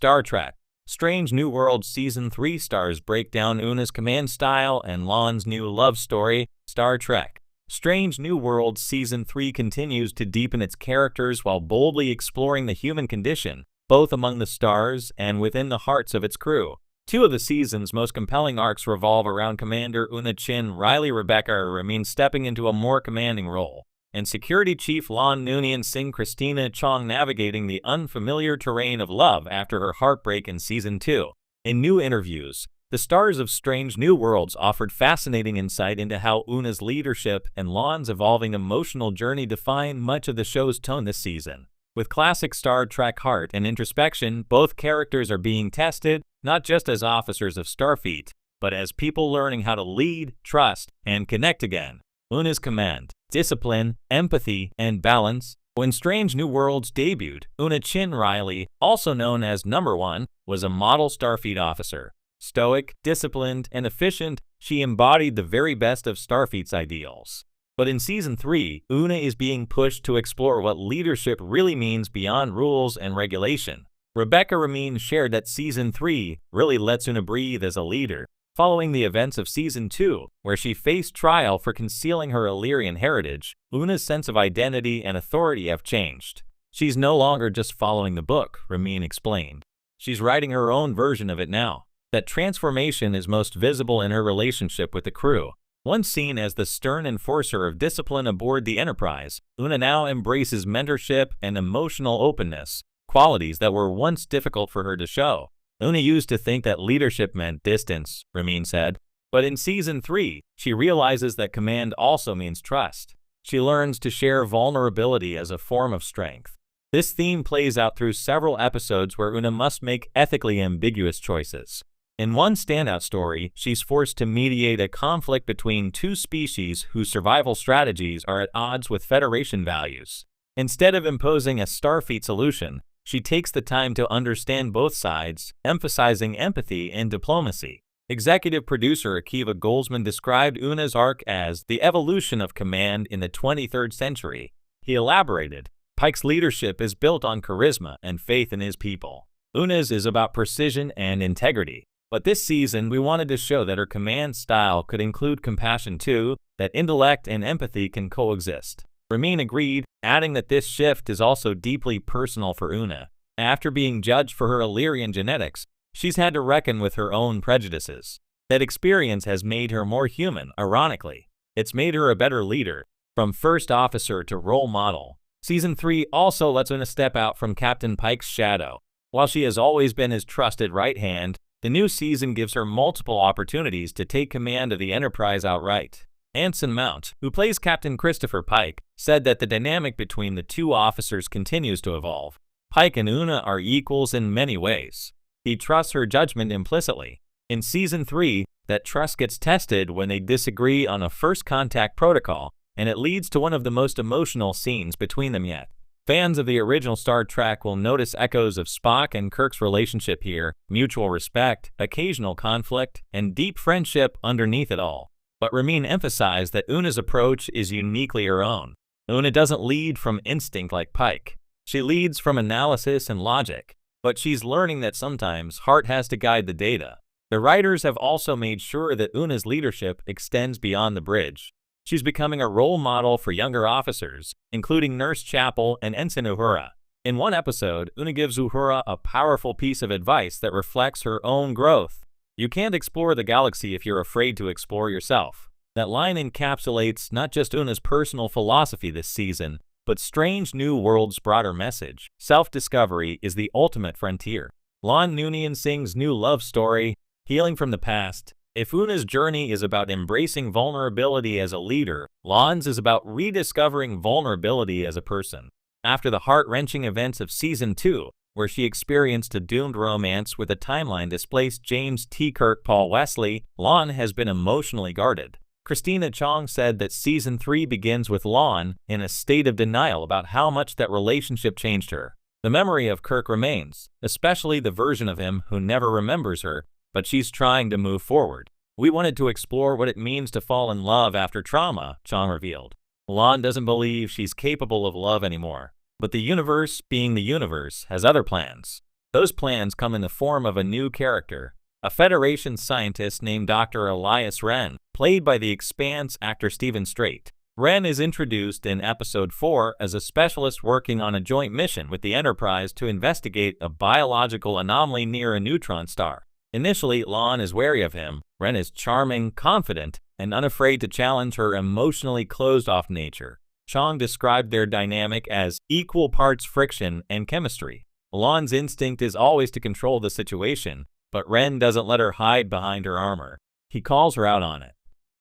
Star Trek Strange New Worlds Season 3 stars break down Una's command style and Lon's new love story. Star Trek Strange New Worlds Season 3 continues to deepen its characters while boldly exploring the human condition, both among the stars and within the hearts of its crew. Two of the season's most compelling arcs revolve around Commander Una Chin Riley Rebecca Ramin stepping into a more commanding role, and Security Chief Lon Noonien Singh Christina Chong navigating the unfamiliar terrain of love after her heartbreak in Season 2. In new interviews, the stars of Strange New Worlds offered fascinating insight into how Una's leadership and Lon's evolving emotional journey define much of the show's tone this season. With classic Star Trek heart and introspection, both characters are being tested, not just as officers of Starfleet, but as people learning how to lead, trust, and connect again. Una's command, discipline, empathy, and balance. When Strange New Worlds debuted, Una Chin Riley, also known as Number 1, was a model Starfleet officer. Stoic, disciplined, and efficient, she embodied the very best of Starfleet's ideals. But in Season 3, Una is being pushed to explore what leadership really means beyond rules and regulation. Rebecca Ramin shared that Season 3 really lets Una breathe as a leader, following the events of Season 2, where she faced trial for concealing her Illyrian heritage. Una's sense of identity and authority have changed. She's no longer just following the book, Ramin explained. She's writing her own version of it now. That transformation is most visible in her relationship with the crew. Once seen as the stern enforcer of discipline aboard the Enterprise, Una now embraces mentorship and emotional openness, qualities that were once difficult for her to show. Una used to think that leadership meant distance, Ramin said, but in Season 3, she realizes that command also means trust. She learns to share vulnerability as a form of strength. This theme plays out through several episodes where Una must make ethically ambiguous choices. In one standout story, she's forced to mediate a conflict between two species whose survival strategies are at odds with Federation values. Instead of imposing a Starfleet solution, she takes the time to understand both sides, emphasizing empathy and diplomacy. Executive producer Akiva Goldsman described Una's arc as the evolution of command in the 23rd century. He elaborated, Pike's leadership is built on charisma and faith in his people. Una's is about precision and integrity. But this season, we wanted to show that her command style could include compassion too, that intellect and empathy can coexist. Ramin agreed, adding that this shift is also deeply personal for Una. After being judged for her Illyrian genetics, she's had to reckon with her own prejudices. That experience has made her more human, ironically. It's made her a better leader, from first officer to role model. Season 3 also lets Una step out from Captain Pike's shadow. While she has always been his trusted right hand, the new season gives her multiple opportunities to take command of the Enterprise outright. Anson Mount, who plays Captain Christopher Pike, said that the dynamic between the two officers continues to evolve. Pike and Una are equals in many ways. He trusts her judgment implicitly. In Season 3, that trust gets tested when they disagree on a first contact protocol, and it leads to one of the most emotional scenes between them yet. Fans of the original Star Trek will notice echoes of Spock and Kirk's relationship here, mutual respect, occasional conflict, and deep friendship underneath it all. But Ramin emphasized that Una's approach is uniquely her own. Una doesn't lead from instinct like Pike. She leads from analysis and logic. But she's learning that sometimes heart has to guide the data. The writers have also made sure that Una's leadership extends beyond the bridge. She's becoming a role model for younger officers, including Nurse Chapel and Ensign Uhura. In one episode, Una gives Uhura a powerful piece of advice that reflects her own growth. You can't explore the galaxy if you're afraid to explore yourself. That line encapsulates not just Una's personal philosophy this season, but Strange New Worlds' broader message. Self-discovery is the ultimate frontier. Lon Noonien Singh's new love story, Healing from the Past. If Una's journey is about embracing vulnerability as a leader, Lon's is about rediscovering vulnerability as a person. After the heart-wrenching events of Season 2, where she experienced a doomed romance with a timeline-displaced James T. Kirk Paul Wesley, Lon has been emotionally guarded. Christina Chong said that Season 3 begins with Lon in a state of denial about how much that relationship changed her. The memory of Kirk remains, especially the version of him who never remembers her, but she's trying to move forward. We wanted to explore what it means to fall in love after trauma, Chong revealed. Lon doesn't believe she's capable of love anymore, but the universe, being the universe, has other plans. Those plans come in the form of a new character, a Federation scientist named Dr. Elias Wren, played by the Expanse actor Stephen Strait. Wren is introduced in Episode 4 as a specialist working on a joint mission with the Enterprise to investigate a biological anomaly near a neutron star. Initially, Lon is wary of him. Wren is charming, confident, and unafraid to challenge her emotionally closed-off nature. Chong described their dynamic as equal parts friction and chemistry. Lon's instinct is always to control the situation, but Wren doesn't let her hide behind her armor. He calls her out on it.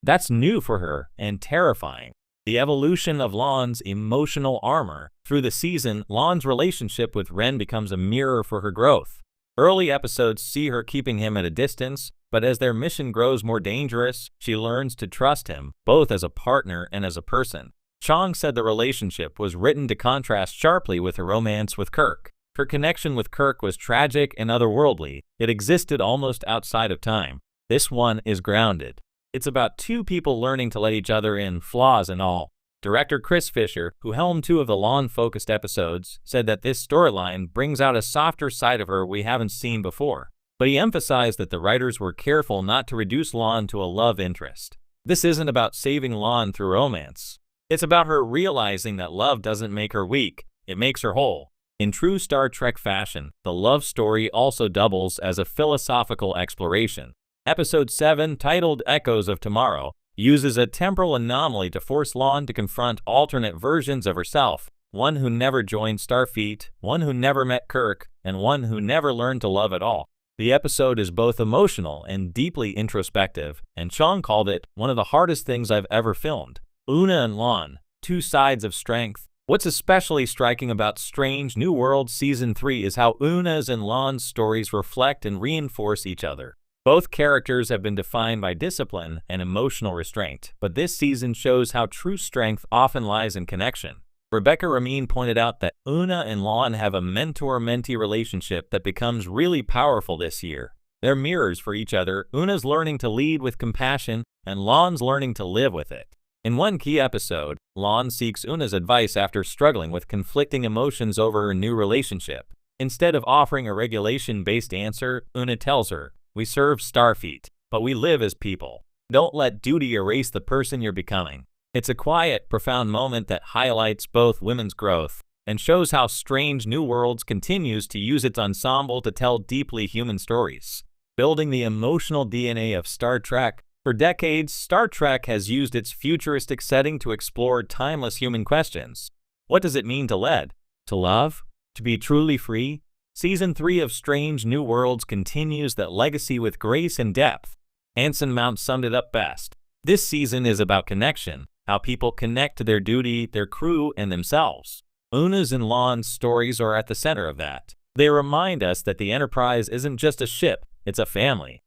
That's new for her and terrifying. The evolution of Lon's emotional armor. Through the season, Lon's relationship with Wren becomes a mirror for her growth. Early episodes see her keeping him at a distance, but as their mission grows more dangerous, she learns to trust him, both as a partner and as a person. Chong said the relationship was written to contrast sharply with her romance with Kirk. Her connection with Kirk was tragic and otherworldly. It existed almost outside of time. This one is grounded. It's about two people learning to let each other in, flaws and all. Director Chris Fisher, who helmed 2 of the Lon-focused episodes, said that this storyline brings out a softer side of her we haven't seen before. But he emphasized that the writers were careful not to reduce Lon to a love interest. This isn't about saving Lon through romance. It's about her realizing that love doesn't make her weak, it makes her whole. In true Star Trek fashion, the love story also doubles as a philosophical exploration. Episode 7, titled Echoes of Tomorrow, uses a temporal anomaly to force Lon to confront alternate versions of herself, one who never joined Starfleet, one who never met Kirk, and one who never learned to love at all. The episode is both emotional and deeply introspective, and Chong called it one of the hardest things I've ever filmed. Una and Lon, 2 sides of strength. What's especially striking about Strange New Worlds Season 3 is how Una's and Lon's stories reflect and reinforce each other. Both characters have been defined by discipline and emotional restraint, but this season shows how true strength often lies in connection. Rebecca Ramin pointed out that Una and Lon have a mentor-mentee relationship that becomes really powerful this year. They're mirrors for each other. Una's learning to lead with compassion, and Lon's learning to live with it. In one key episode, Lon seeks Una's advice after struggling with conflicting emotions over her new relationship. Instead of offering a regulation-based answer, Una tells her, "We serve Starfleet, but we live as people. Don't let duty erase the person you're becoming." It's a quiet, profound moment that highlights both women's growth and shows how Strange New Worlds continues to use its ensemble to tell deeply human stories. Building the emotional DNA of Star Trek. For decades, Star Trek has used its futuristic setting to explore timeless human questions. What does it mean to lead? To love? To be truly free? Season 3 of Strange New Worlds continues that legacy with grace and depth. Anson Mount summed it up best. This season is about connection, how people connect to their duty, their crew, and themselves. Una's and Lon's stories are at the center of that. They remind us that the Enterprise isn't just a ship, it's a family.